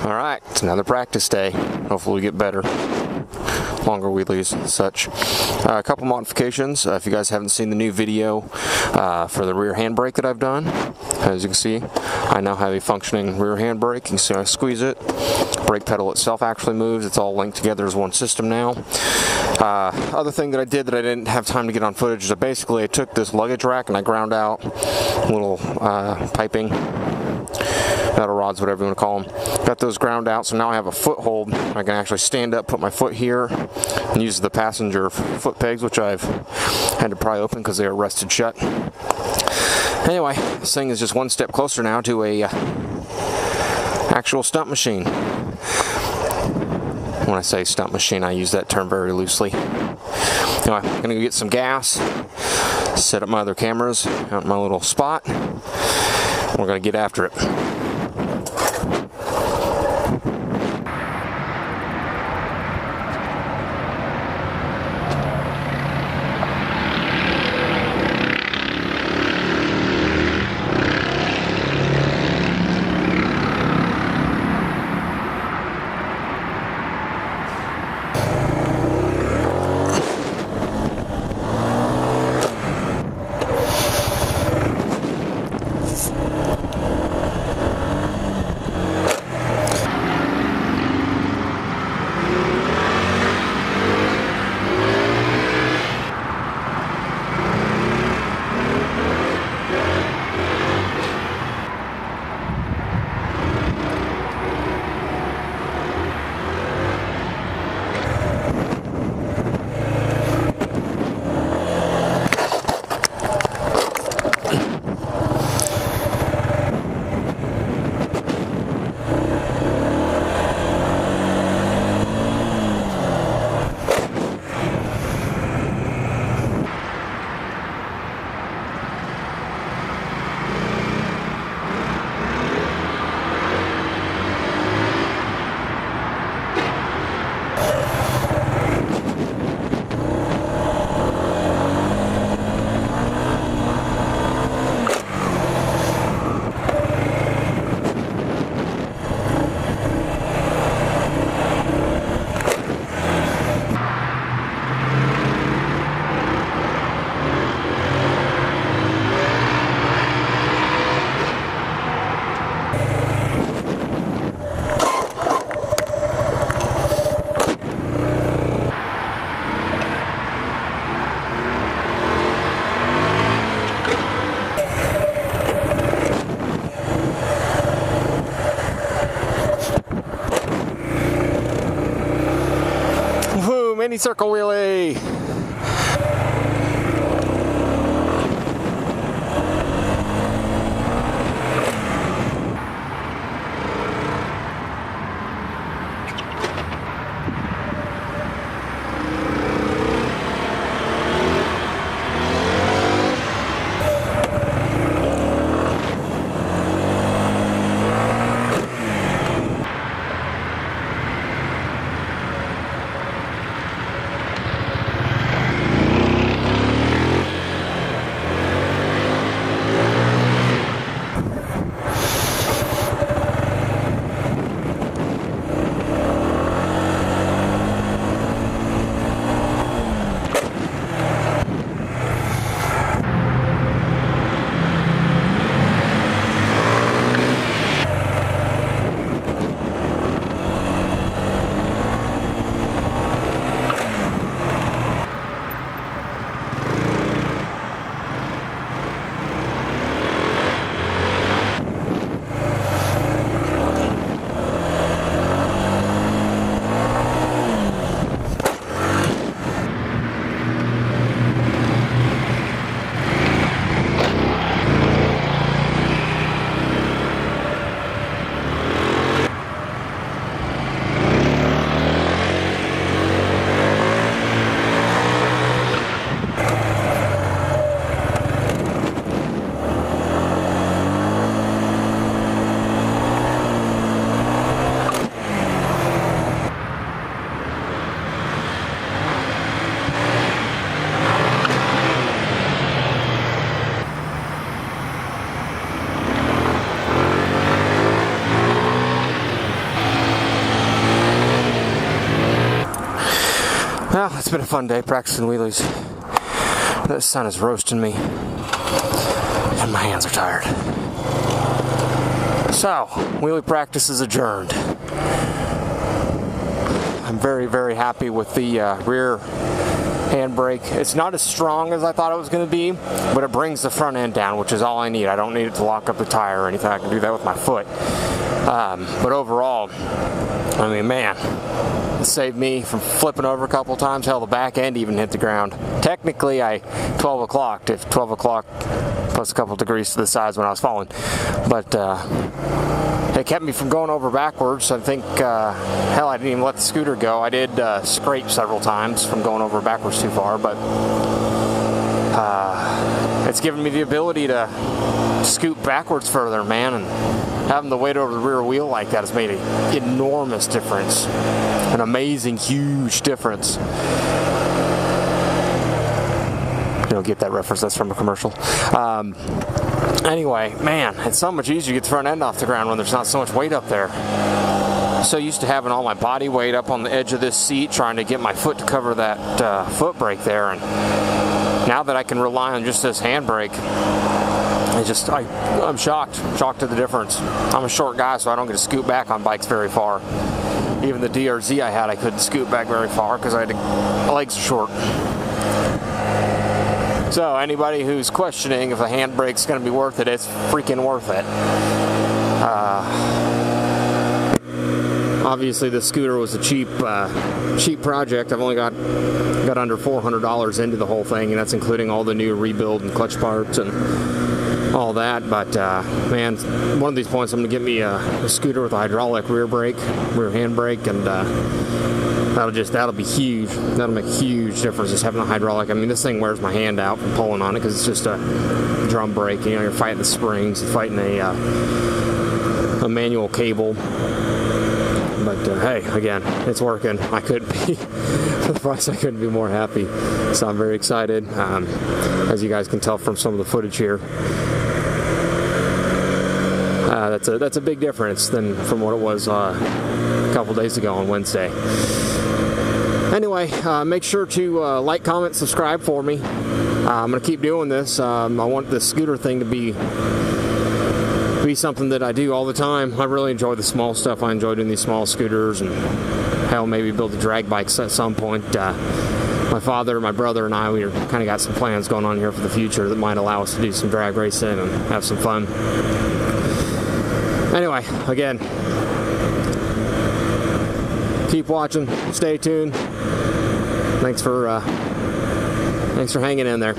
Alright, it's another practice day. Hopefully we get better. Longer wheelies and such. A couple modifications. If you guys haven't seen the new video for the rear handbrake that I've done, as you can see, I now have a functioning rear handbrake. You can see I squeeze it. Brake pedal itself actually moves. It's all linked together as one system now. Other thing that I did that I didn't have time to get on footage is I took this luggage rack and I ground out little piping, metal rods, whatever you want to call them. Got those ground out, so now I have a foothold. I can actually stand up, put my foot here, and use the passenger foot pegs, which I've had to pry open because they are rusted shut. Anyway, this thing is just one step closer now to a actual stunt machine. When I say stunt machine, I use that term very loosely. Anyway, I'm gonna go get some gas, set up my other cameras out in my little spot. We're gonna get after it. Mini circle wheelie. Well, it's been a fun day practicing wheelies. The sun is roasting me, and my hands are tired. So, wheelie practice is adjourned. I'm very, very happy with the rear handbrake. It's not as strong as I thought it was going to be, but it brings the front end down, which is all I need. I don't need it to lock up the tire or anything. I can do that with my foot. But overall, I mean, man, it saved me from flipping over a couple times. Hell, the back end even hit the ground. Technically, I 12 o'clocked, if 12 o'clock plus a couple degrees to the sides when I was falling. But it kept me from going over backwards. I think, hell, I didn't even let the scooter go. I did scrape several times from going over backwards too far, but it's given me the ability to scoot backwards further, man, and having the weight over the rear wheel like that has made an enormous difference. An amazing, huge difference. You don't get that reference, that's from a commercial. Anyway, man, it's so much easier to get the front end off the ground when there's not so much weight up there. I'm so used to having all my body weight up on the edge of this seat, trying to get my foot to cover that foot brake there, and now that I can rely on just this handbrake, I'm shocked at the difference. I'm a short guy, so I don't get to scoot back on bikes very far. Even the DRZ I had, I couldn't scoot back very far because my legs are short. So anybody who's questioning if a handbrake's going to be worth it, it's freaking worth it. Obviously, the scooter was a cheap project. I've only got under $400 into the whole thing, and that's including all the new rebuild and clutch parts and all that. But man, one of these points I'm going to get me a scooter with a hydraulic rear handbrake, and that'll be huge. That'll make a huge difference, just having a hydraulic. I mean, this thing wears my hand out from pulling on it because it's just a drum brake. You know, you're fighting the springs, you're fighting a manual cable. But hey, again, it's working. I couldn't be, for the price, I couldn't be more happy. So I'm very excited, as you guys can tell from some of the footage here. That's a big difference from what it was a couple days ago on Wednesday. Anyway, make sure to like, comment, subscribe for me. I'm going to keep doing this. I want this scooter thing to be something that I do all the time. I really enjoy the small stuff. I enjoy doing these small scooters, and hell, maybe build the drag bikes at some point. My father, my brother, and I, we kind of got some plans going on here for the future that might allow us to do some drag racing and have some fun. Anyway, again, keep watching, stay tuned. Thanks for hanging in there.